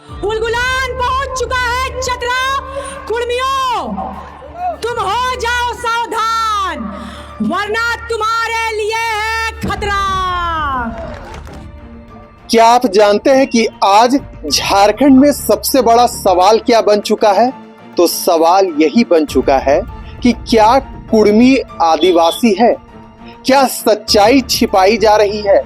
उलगुलान पहुंच चुका है चतरा। कुर्मियों, तुम हो जाओ सावधान, वरना तुम्हारे लिए है खतरा। क्या आप जानते हैं कि आज झारखंड में सबसे बड़ा सवाल क्या बन चुका है? तो सवाल यही बन चुका है कि क्या कुर्मी आदिवासी है? क्या सच्चाई छिपाई जा रही है?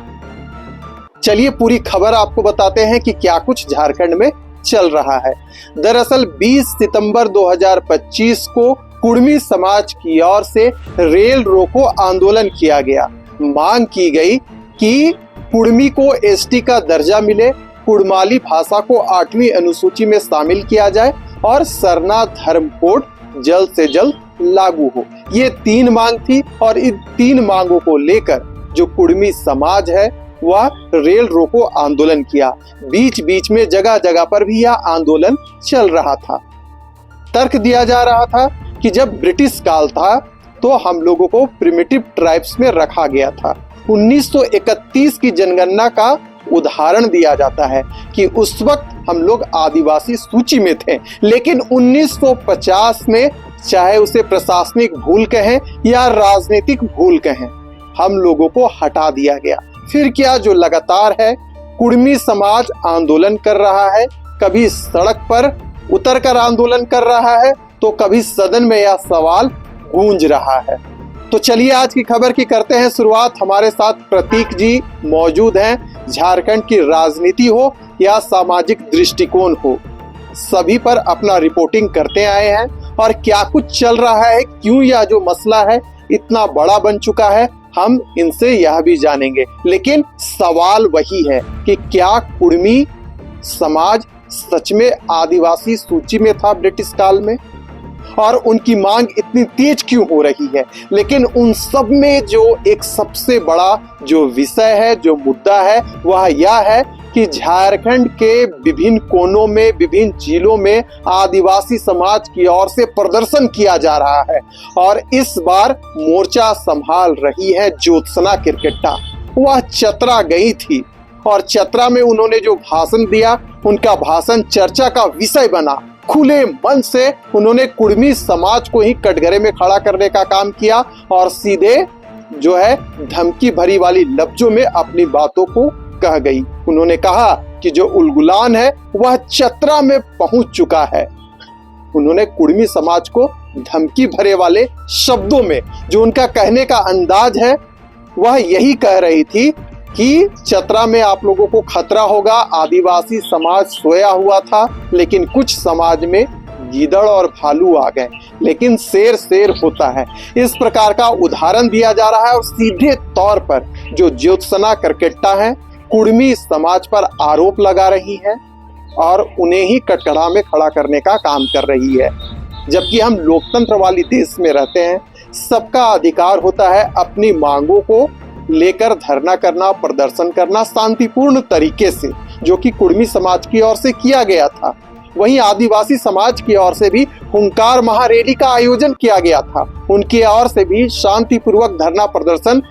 चलिए पूरी खबर आपको बताते हैं कि क्या कुछ झारखंड में चल रहा है। दरअसल 20 सितंबर 2025 को कुर्मी समाज की ओर से रेल रोको आंदोलन किया गया। मांग की गई कि कुर्मी को एसटी का दर्जा मिले, कुड़माली भाषा को 8वीं अनुसूची में शामिल किया जाए और सरना धर्म कोड जल्द से जल्द लागू हो। ये 3 मांग थी और इन 3 मांगों को लेकर जो कुर्मी समाज है वह रेल रोको आंदोलन किया। बीच बीच में जगह जगह पर भी यह आंदोलन चल रहा था। तर्क दिया जा रहा था कि जब ब्रिटिश काल था तो हम लोगों को प्रिमिटिव ट्राइब्स में रखा गया था। 1931 की जनगणना का उदाहरण दिया जाता है कि उस वक्त हम लोग आदिवासी सूची में थे, लेकिन 1950 में चाहे उसे प्रशासनिक भूल कहें या राजनीतिक भूल कहें, हम लोगों को हटा दिया गया। फिर क्या जो लगातार है कुर्मी समाज आंदोलन कर रहा है, कभी सड़क पर उतरकर आंदोलन कर रहा है तो कभी सदन में यह सवाल गूंज रहा है। तो चलिए आज की खबर की करते हैं शुरुआत। हमारे साथ प्रतीक जी मौजूद हैं। झारखंड की राजनीति हो या सामाजिक दृष्टिकोण हो, सभी पर अपना रिपोर्टिंग करते आए हैं और क्या कुछ चल रहा है, क्यों यह जो मसला है इतना बड़ा बन चुका है, हम इनसे यह भी जानेंगे। लेकिन सवाल वही है कि क्या कुर्मी समाज सच में आदिवासी सूची में था ब्रिटिश काल में, और उनकी मांग इतनी तेज क्यों हो रही है? लेकिन उन सब में जो एक सबसे बड़ा जो विषय है, जो मुद्दा है, वह यह है कि झारखंड के विभिन्न कोनों में, विभिन्न जिलों में आदिवासी समाज की ओर से प्रदर्शन किया जा रहा है। और इस बार मोर्चा संभाल रही है ज्योत्सना किरकेट्टा। वह चतरा गई थी और चतरा में उन्होंने जो भाषण दिया, उनका भाषण चर्चा का विषय बना। खुले मन से उन्होंने कुर्मी समाज को ही कटघरे में खड़ा करने का काम किया और सीधे जो है धमकी भरी वाली लफ्जों में अपनी बातों को कह गई। उन्होंने कहा कि जो उलगुलान है वह चतरा में पहुंच चुका है। उन्होंने कुर्मी समाज को धमकी भरे वाले शब्दों में, जो उनका कहने का अंदाज है, वह यही कह रही थी कि चतरा में आप लोगों को खतरा होगा। आदिवासी समाज सोया हुआ था, लेकिन कुछ समाज में गीदड़ और भालू आ गए, लेकिन शेर शेर होता है। इस प्रकार का उदाहरण दिया जा रहा है और सीधे तौर पर जो ज्योत्सना किरकेट्टा है कुर्मी समाज पर आरोप लगा रही है और उन्हें ही कटघरा में खड़ा करने का काम कर रही है। जबकि हम लोकतंत्र वाली देश में रहते हैं, सबका अधिकार होता है अपनी मांगों को लेकर धरना करना, प्रदर्शन करना शांतिपूर्ण तरीके से, जो कि कुर्मी समाज की ओर से किया गया था। वहीं आदिवासी समाज की ओर से भी हुंकार महारैली का आयोजन किया गया था। उनकी ओर से भी शांतिपूर्वक धरना प्रदर्शन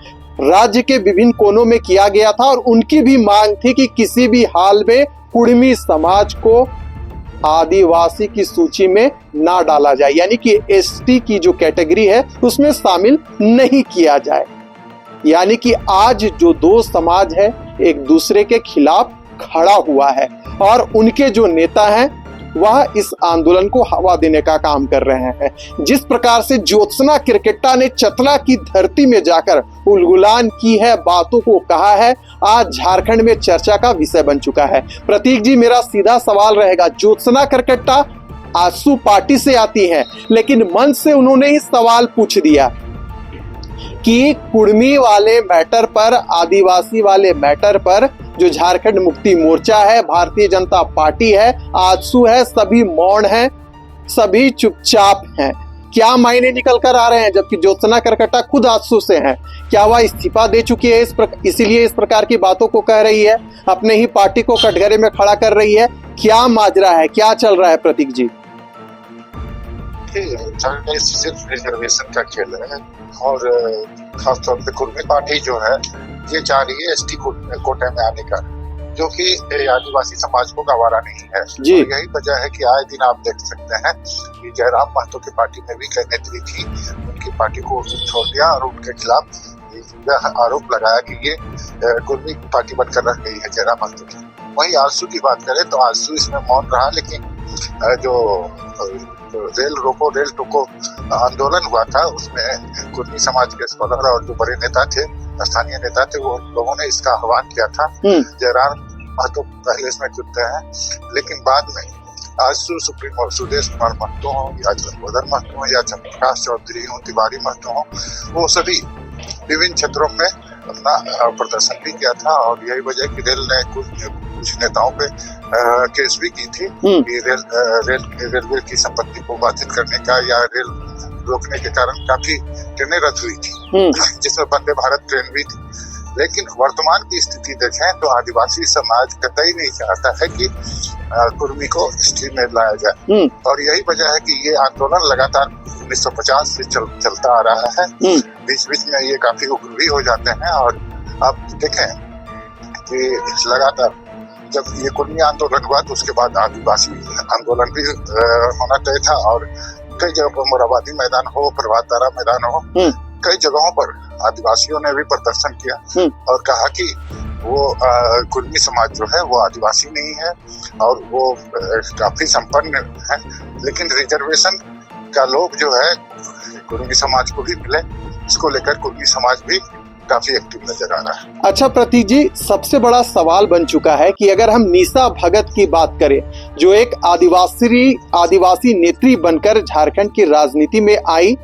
राज्य के विभिन्न कोनों में किया गया था और उनकी भी मांग थी कि किसी भी हाल में कुर्मी समाज को आदिवासी की सूची में ना डाला जाए, यानी कि एसटी की जो कैटेगरी है उसमें शामिल नहीं किया जाए। यानी कि आज जो 2 समाज है एक दूसरे के खिलाफ खड़ा हुआ है और उनके जो नेता हैं वह इस आंदोलन को हवा देने का काम कर रहे हैं। जिस प्रकार से ज्योत्सना किरकेट्टा ने चतरा की धरती में जाकर उलगुलान की है, बातों को कहा है, आज झारखंड में चर्चा का विषय बन चुका है। प्रतीक जी, मेरा सीधा सवाल रहेगा, ज्योत्सना किरकेट्टा आजसू पार्टी से आती है, लेकिन मन से उन्होंने ही सवाल पूछ दिया कि कुर्मी वाले मैटर पर, आदिवासी वाले मैटर पर जो झारखंड मुक्ति मोर्चा है, भारतीय जनता पार्टी है, आजसू है, सभी मौन हैं, सभी चुपचाप हैं। क्या मायने निकल कर आ रहे हैं? जबकि ज्योत्सना किरकेट्टा खुद आजसू से हैं। क्या वह इस्तीफा दे चुकी है, इसीलिए इस प्रकार की बातों को कह रही है, अपने ही पार्टी को कटघरे में खड़ा कर रही है? क्या माजरा है, क्या चल रहा है प्रतीक जी? सिर्फ रिजर्वेशन का खेल है और खासतौर पे कुर्मी पार्टी जो है ये चाह रही है एसटी कोटे में आने का। जो कि आदिवासी समाज को गवारा नहीं है। जी। और यही वजह है कि आए दिन आप देख सकते हैं कि जयराम महतो की पार्टी में भी कई नेत्री थी, उनकी पार्टी को छोड़ दिया और उनके खिलाफ यह आरोप लगाया कि ये कुर्मी पार्टी बनकर रह गई है जयराम महतो की। वहीं आजसू की बात करें तो आजसू इसमें मौन रहा, लेकिन जो रेल रोको रेल टोको आंदोलन हुआ था उसमें कुर्मी समाज के स्कॉलर और जो बड़े नेता थे, स्थानीय नेता थे, वो लोगों ने इसका आह्वान किया था। जयराम महतो पहले इसमें जुटते हैं, लेकिन बाद में आजसू सुप्रीमो सुदेश कुमार महतो हो या चंद्रवदन महतो हो या चंद्रप्रकाश चौधरी हो, तिवारी महतो हो, वो सभी विभिन्न क्षेत्रों में अपना प्रदर्शन भी किया था। और यही वजह कि रेल ने कुछ नेताओं पे केस भी की थी कि रेलवे की संपत्ति को बाधित करने का या रेल रोकने के कारण काफी ट्रेनें रद्द हुई थी, जिसमें वंदे भारत ट्रेन भी थी। लेकिन वर्तमान की स्थिति देखें तो आदिवासी समाज कतई नहीं चाहता है कि कुर्मी को स्ट्रीम में लाया जाए, और यही वजह है कि ये आंदोलन लगातार 1950 से चलता आ रहा है। बीच बीच में ये काफी उग्र भी हो जाते हैं, और आप देखें कि लगातार जब ये कुर्मी आंदोलन हुआ तो उसके बाद आदिवासी आंदोलन भी होना तय था, और कई जगह पर मोराबादी मैदान हो, प्रभात तारा मैदान हो, कई जगहों पर आदिवासियों ने भी प्रदर्शन किया और कहा कि वो कुर्मी समाज जो है वो आदिवासी नहीं है और वो काफी संपन्न है, लेकिन रिजर्वेशन का लोभ जो है कुर्मी समाज को भी मिले, इसको लेकर कुर्मी समाज भी काफी एक्टिव नजर आ रहा है। अच्छा प्रतीक जी, सबसे बड़ा सवाल बन चुका है कि अगर हम निशा भगत की बात करें, जो एक आदिवासी नेत्री बनकर झारखंड की राजनीति में आई,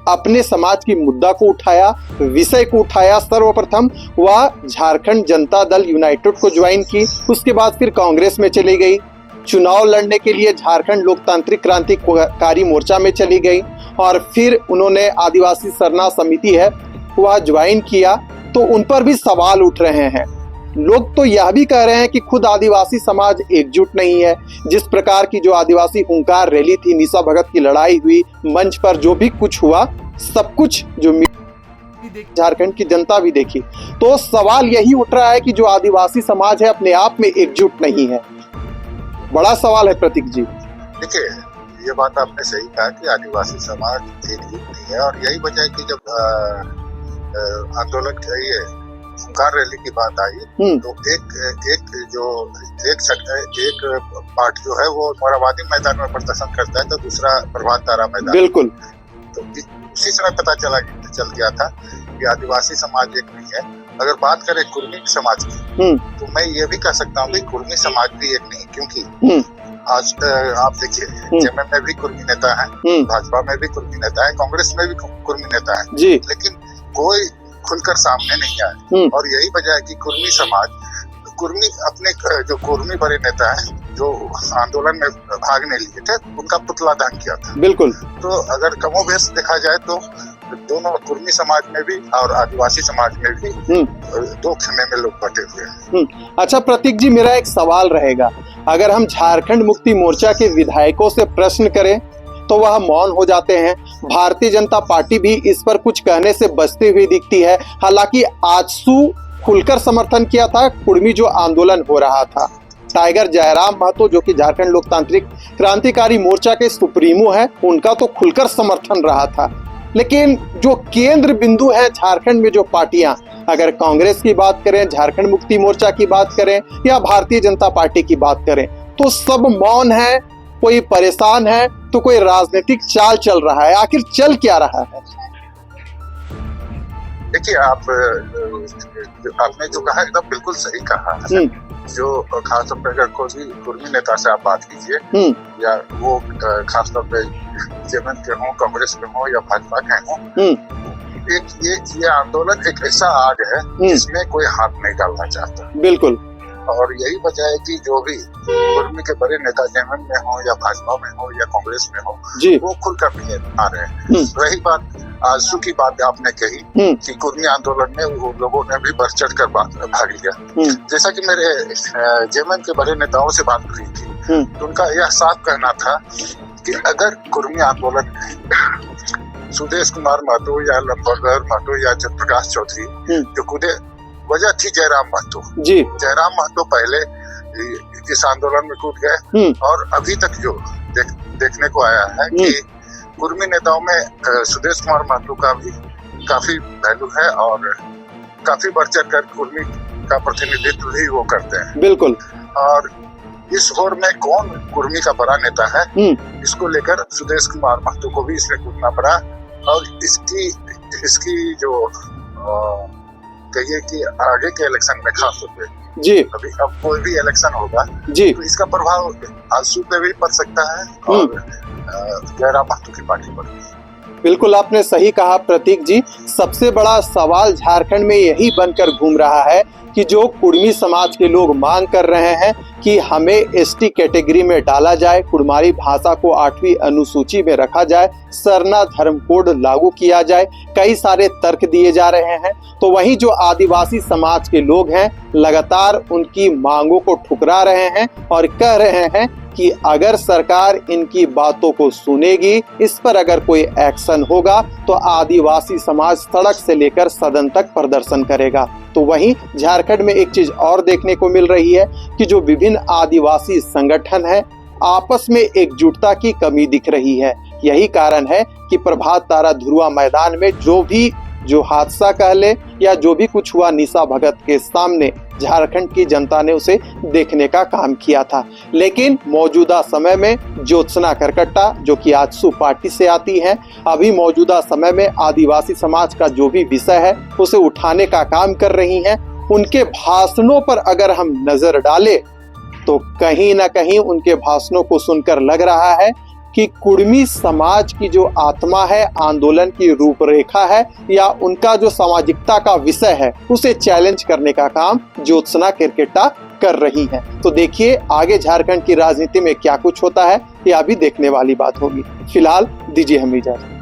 अपने समाज की मुद्दा को उठाया, विषय को उठाया, सर्वप्रथम वह झारखंड जनता दल यूनाइटेड को ज्वाइन की, उसके बाद फिर कांग्रेस में चली गई, चुनाव लड़ने के लिए झारखंड लोकतांत्रिक क्रांतिकारी मोर्चा में चली गई, और फिर उन्होंने आदिवासी सरना समिति है वह ज्वाइन किया। तो उन पर भी सवाल उठ रहे हैं। लोग तो यह भी कह रहे हैं कि खुद आदिवासी समाज एकजुट नहीं है। जिस प्रकार की जो आदिवासी हुंकार रैली थी, निशा भगत की लड़ाई हुई, मंच पर जो भी कुछ हुआ, सब कुछ जो झारखंड की जनता भी देखी, तो सवाल यही उठ रहा है कि जो आदिवासी समाज है अपने आप में एकजुट नहीं है। बड़ा सवाल है प्रतीक जी। देखिए, ये बात आपने सही कहा कि आदिवासी समाज एकजुट नहीं है, और यही वजह है कि जब आंदोलन के ये हुंकार रैली की बात आई तो एक पार्ट जो है वो मोराबादी मैदान में प्रदर्शन करता है, तो दूसरा प्रभात तारा मैदान। बिल्कुल। तो उसी समय पता चल गया था कि आदिवासी समाज एक नहीं है। अगर बात करें कुर्मी समाज की, तो मैं ये भी कह सकता हूँ कि कुर्मी समाज भी एक नहीं, क्योंकि आज आप देखिए जेएमएम में भी कुर्मी नेता है, भाजपा में भी कुर्मी नेता है, कांग्रेस में भी कुर्मी नेता है, लेकिन कोई खुलकर सामने नहीं आया। और यही वजह है कि कुर्मी अपने जो कुर्मी बड़े नेता है जो आंदोलन में भागने लिए थे, उनका पुतला दान किया था। बिल्कुल। तो अगर कमोबेश देखा जाए तो दोनों कुर्मी समाज में भी और आदिवासी समाज में भी दो खेमे में लोग बटे हुए हैं। अच्छा प्रतीक जी, मेरा एक सवाल रहेगा, अगर हम झारखंड मुक्ति मोर्चा के विधायकों से प्रश्न करें तो वह मौन हो जाते हैं। भारतीय जनता पार्टी भी इस पर कुछ कहने से बचती हुई दिखती है। हालांकि आजसू खुलकर समर्थन किया था कुर्मी जो आंदोलन हो रहा था। टाइगर जयराम महतो जो कि झारखंड लोकतांत्रिक क्रांतिकारी मोर्चा के सुप्रीमो है, उनका तो खुलकर समर्थन रहा था। लेकिन जो केंद्र बिंदु है झारखंड में जो पार्टियां, अगर कांग्रेस की बात करें, झारखंड मुक्ति मोर्चा की बात करें या भारतीय जनता पार्टी की बात करें, तो सब मौन है, कोई परेशान है, तो कोई राजनीतिक चाल चल रहा है। आखिर चल क्या रहा है? देखिए, आपने जो कहा एकदम बिल्कुल सही कहा है। जो खासतौर पर अगर कोई कुर्मी नेता से आप बात कीजिए, या वो खासतौर पे जेएमएम के हों, कांग्रेस के हों या भाजपा के हों, ये आंदोलन एक ऐसा आग है जिसमें कोई हाथ नहीं डालना चाहता। बिल्कुल। और यही वजह है कि जो भी कुर्मी के बड़े नेता जेएमएम में हो या भाजपा में हो या कांग्रेस में हो, वो खुलकर नहीं आ रहे हैं। रही बात आजसू की बात आपने कही कि कुर्मी आंदोलन में वो लोगों ने भी बढ़ चढ़ कर भाग लिया। जैसा कि मेरे जेएमएम के बड़े नेताओं से बात हुई थी, तो उनका यह साफ कहना था कि अगर कुर्मी आंदोलन सुदेश कुमार महतो या लंबरधर महतो या जयप्रकाश चौधरी जो खुदे वजह थी जयराम महतो जी। जयराम महतो पहले इस आंदोलन में कूद गए और अभी तक जो देखने को आया है कि कुर्मी नेताओं में सुदेश कुमार महतो का भी काफी वैल्यू है और काफी बढ़ चढ़ कर कुर्मी का प्रतिनिधित्व भी वो करते हैं। बिल्कुल। और इस होर में कौन कुर्मी का बड़ा नेता है, इसको लेकर सुदेश कुमार महतो को भी इसमें कूदना पड़ा। और इसकी जो कहिए कि आगे के इलेक्शन में खास तौर पे जी, अभी अब कोई भी इलेक्शन होगा जी, तो इसका प्रभाव आजसू पे भी पड़ सकता है और जयराम महतो की पार्टी पर भी। बिल्कुल आपने सही कहा प्रतीक जी। सबसे बड़ा सवाल झारखंड में यही बनकर घूम रहा है कि जो कुर्मी समाज के लोग मांग कर रहे हैं कि हमें एसटी कैटेगरी में डाला जाए, कुड़मारी भाषा को 8वीं अनुसूची में रखा जाए, सरना धर्म कोड लागू किया जाए, कई सारे तर्क दिए जा रहे हैं। तो वहीं जो आदिवासी समाज के लोग हैं लगातार उनकी मांगों को ठुकरा रहे हैं और कह रहे हैं कि अगर सरकार इनकी बातों को सुनेगी, इस पर अगर कोई एक्शन होगा तो आदिवासी समाज सड़क से लेकर सदन तक प्रदर्शन करेगा। तो वहीं झारखंड में एक चीज और देखने को मिल रही है कि जो विभिन्न आदिवासी संगठन है आपस में एकजुटता की कमी दिख रही है। यही कारण है कि प्रभात तारा धुरुआ मैदान में जो हादसा कह ले या जो भी कुछ हुआ निशा भगत के सामने झारखंड की जनता ने उसे देखने का काम किया था। लेकिन मौजूदा समय में ज्योत्सना करकट्टा जो कि आजसू पार्टी से आती हैं, अभी मौजूदा समय में आदिवासी समाज का जो भी विषय है उसे उठाने का काम कर रही हैं। उनके भाषणों पर अगर हम नजर डालें तो कहीं ना कहीं उनके भाषणों को सुनकर लग रहा है कि कुर्मी समाज की जो आत्मा है, आंदोलन की रूपरेखा है या उनका जो सामाजिकता का विषय है उसे चैलेंज करने का काम ज्योत्सना केरकेट्टा कर रही हैं। तो देखिए आगे झारखंड की राजनीति में क्या कुछ होता है, यह भी देखने वाली बात होगी। फिलहाल दीजिए हमें इजाजत।